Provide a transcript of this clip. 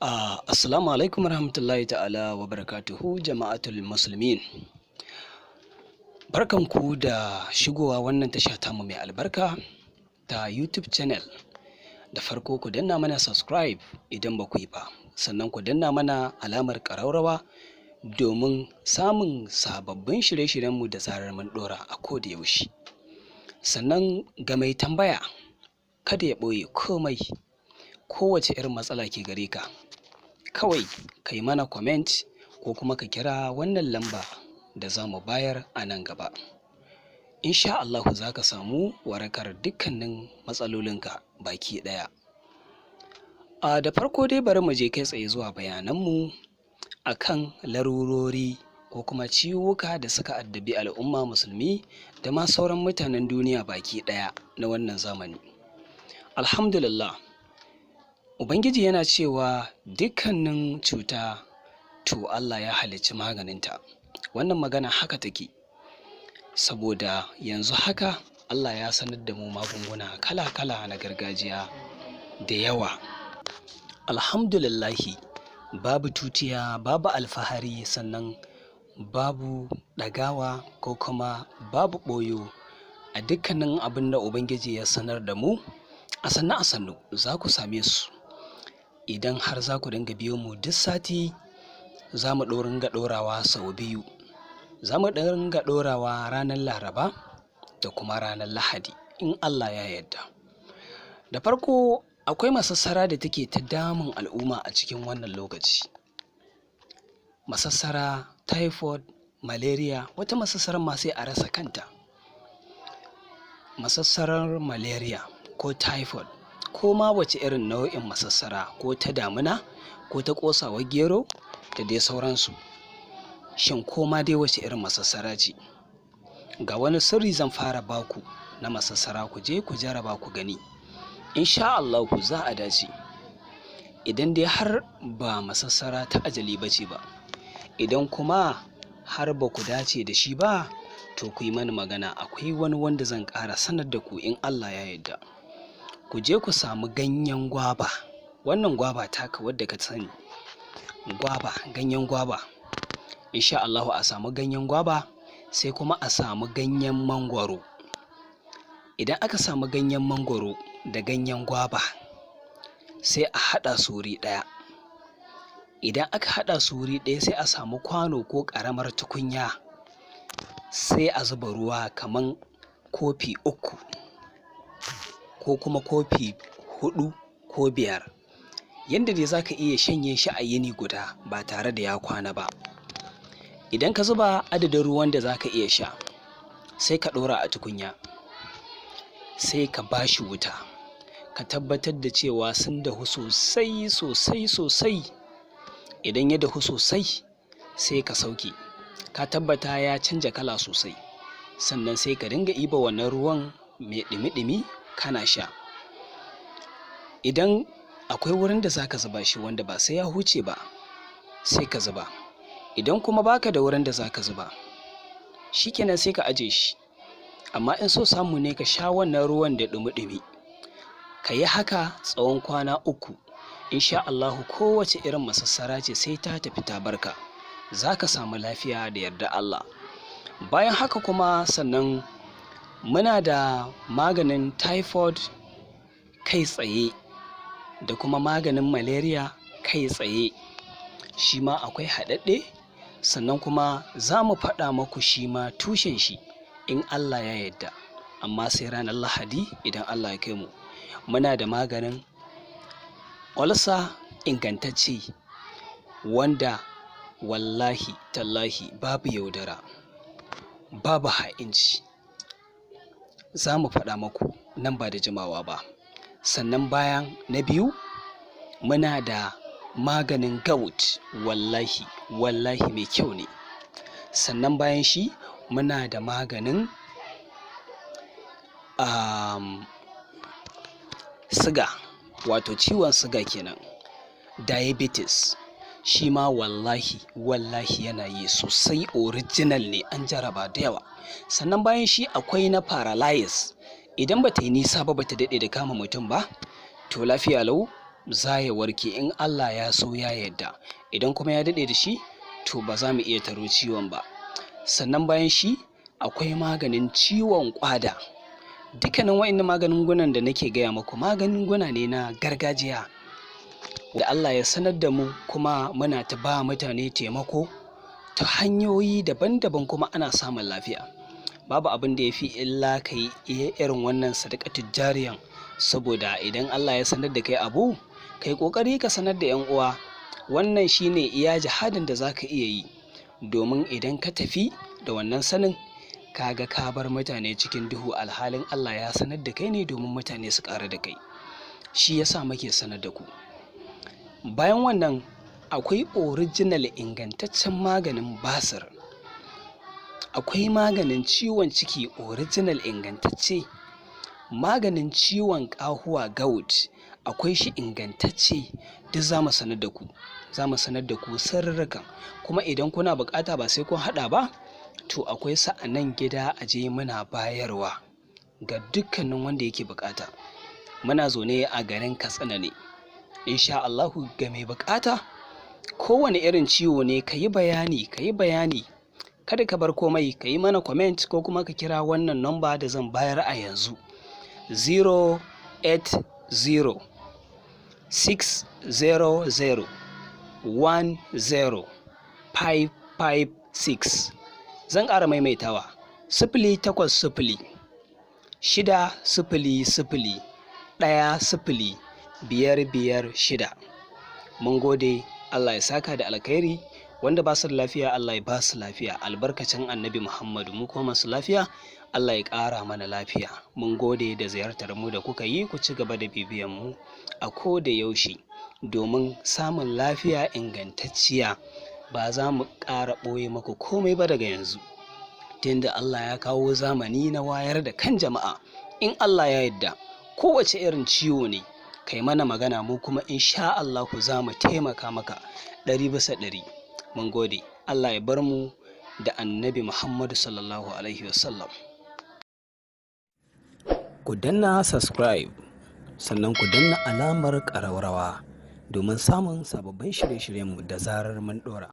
Assalamu alaikum warahmatullahi ta'ala wa barakatuhu jama'atul musulmin. Barkanku da shigowa wannan tasha tamu mai albarka ta YouTube channel. Da farko ku danna mana subscribe idan ba ku yi ba, sannan ku danna mana alamar ƙaraurawa domin samun sababbin shirye-shiryenmu da zarar mun ɗora a koda yaushe. Sannan ga mai tambaya kada ya ɓoye komai, kowace irin matsala ke gare ka, kawai ka yi mana comment ko kuma ka kira wannan lamba da za mu bayar a nan gaba. Insha Allahu za ka samu warakar dukkanin matsalolinka baki ɗaya. Da farko dai bari mu je kai tsaye zuwa bayananmu a kan larurori ko kuma ciwuka da suka addabi al'umma musulmi da ma sauran mutanen duniya baki ɗaya na wannan zamani. Alhamdulillah, Ubangiji yana cewa dukkanin cuta to Allah ya halicci maganinta. Wannan magana haka take, saboda yanzu haka Allah ya sanar da mu magunguna kala-kala na gargajiya da yawa. Alhamdulillahi, babu tutiya, babu alfahari, sannan babu ɗagawa ko kuma babu ɓoyo a dukkanin abin da Ubangiji ya sanar da mu. A sannu za ku same su idan har za ku dinga biyo mu duk sati. Za mu ringa ɗorawa sau biyu. Za mu ringa ɗorawa ranar Laraba da kuma ranar Lahadi in Allah ya yarda. Da farko akwai masassara da take ta damun al'umma a cikin wannan lokaci. Masassara, typhoid, malaria, wata masassarar ma sai a rasa kanta. Masassarar malaria ko typhoid ko ma wace irin nau'in masassara, ko ta damina ko ta ƙosawar gero da dai sauransu. Shin ko ma dai wace irin masassara ce, ga wani sirri zan fara baku na masassara, ku je ku jaraba ku gani. Insha Allahu za a dace. Idan dai har ba masassara ta ajali ba ce ba, idan kuma har ba ku dace da shi ba, to ku yi mani magana, akwai wani wanda zan ƙara sanar da ku in Allah ya yarda. Ku je ku samu ganyen gwaba, wannan gwaba taka wadda ka sani, gwaba, ganyen gwaba. Insha Allahu a samu ganyen gwaba, sai kuma a samu ganyen mangwaro. Idan aka samu ganyen mangwaro da ganyen gwaba, sai a haɗa su wuri ɗaya. Idan aka haɗa su wuri ɗaya, sai a samu kwano ko ƙaramar tukunya, sai a zuba ruwa kaman kofi 3 ko kuma kofi 4 ko 5, yadda dai za ka iya shanye shi a yini guda ba tare da ya kwana ba. Idan ka zuba adadin ruwan da za ka iya sha, sai ka ɗora a tukunya, sai ka ba shi wuta, ka tabbatar da cewa sun dahu sosai. Idan ya dahu sosai, sai ka sauke, ka tabbata ya canja kala sosai, sannan sai ka dinga iba wannan ruwan mai ɗumi-ɗumi kana sha. Idan akwai wurin da za ka zuba shi wanda ba sai ya huce ba, sai ka zuba. Idan kuma baka da wurin da za ka zuba, shikenan sai ka aje shi. Amma in so samu ne ka sha wannan ruwan da ɗumi-ɗumi, ka yi haka tsawon kwana 3. Insha Allahu kowace irin masassara ce sai ta tafi ta barka, za ka samu lafiya da yarda Allah. Bayan haka kuma sannan muna da maganin typhoid kai tsaye da kuma maganin malaria kai tsaye, shi ma akwai haɗaɗɗe. Sannan kuma za mu faɗa maku shi ma tushen shi in Allah ya yarda, amma sai ranar Lahadi idan Allah ya kai mu. Muna da maganin ulcer ingantacce, wanda wallahi tallahi babu yaudara, babu ha'inci. Za mu faɗa maku nan ba da jimawa ba. Sannan bayan na biyu, muna da maganin gout, wallahi mai kyau ne. Sannan bayan shi muna da maganin siga, wato ciwon siga kenan, diabetes. Shi ma wallahi yana yi sosai, original ne, an jaraba da yawa. Sannan bayan shi akwai na paralyze. Idan ba ta yi nisa ba, ba ta daɗe da kama mutum ba, to lafiya lau za ya warke in Allah ya so ya yarda. Idan kuma ya daɗe da shi to ba za mu iya taro ciwon ba. Sannan bayan shi akwai maganin ciwon ƙwada. Dukkanin wa'innan magungunan da nake gaya muku magunguna ne na gargajiya da Allah ya sanar da mu, kuma muna ta ba mutane taimako ta hanyoyi daban-daban, kuma ana samun lafiya. Babu abin da ya fi illa ka yi irin wannan sadaqatul jariyan, saboda idan Allah ya sanar da kai abu kai ƙoƙari ka sanar da 'yan uwa. Wannan shine iya jihadin da za ka iya yi, domin idan ka tafi da wannan sanin kaga ka bar mutane cikin duhu, alhalin Allah ya sanar da kai ne domin mutane su ƙara da kai. Shi yasa muke sanar da ku. Bayan wannan akwai original ingantaccen maganin basir, akwai maganin ciwon ciki original ingantacce, maganin ciwon ƙahuwa gout akwai shi ingantacce. Duk za mu sanar da ku, za mu sanar da ku sirrikan. Kuma idan kuna bukata ba sai kun haɗa ba, to akwai sa a nan gida aje muna bayarwa ga dukkanin wanda yake bukata. Muna zaune a garin Katsina ne. Insha Allahu ga mai bukata kowane irin ciwo ne ka yi bayani, ka yi bayani, kada ka bar komai, ka yi mana comment ko kuma ka kira wannan namba da zan bayar a yanzu, 080 600 10556. Zan ƙara maimaitawa, 080 600 10556. Mun gode, Allah ya saka da alkhairi. Wanda ba su da lafiya Allah ya ba su lafiya, albarkacin annabi Muhammadu. Mu kuma masu lafiya Allah ya ƙara mana lafiya. Mun gode da ziyartar mu da kuka yi. Ku ci gaba da bibiyan mu a koda yaushe domin samun lafiya ingantacciya. Ba za mu ƙara ɓoye maku komai ba daga yanzu, tunda Allah ya kawo zamani na wayar da kan jama'a. In Allah ya yarda kowace irin ciwo ne kai mana magana, mu kuma insha Allahu za mu taimaka maka 100%. Mun gode, Allah ya bar mu da annabi Muhammadu sallallahu alaihi wasallam. Ku danna subscribe, sannan ku danna alamar ƙararrawa domin samun sababbin shirye-shiryenmu da zarar mun ɗora.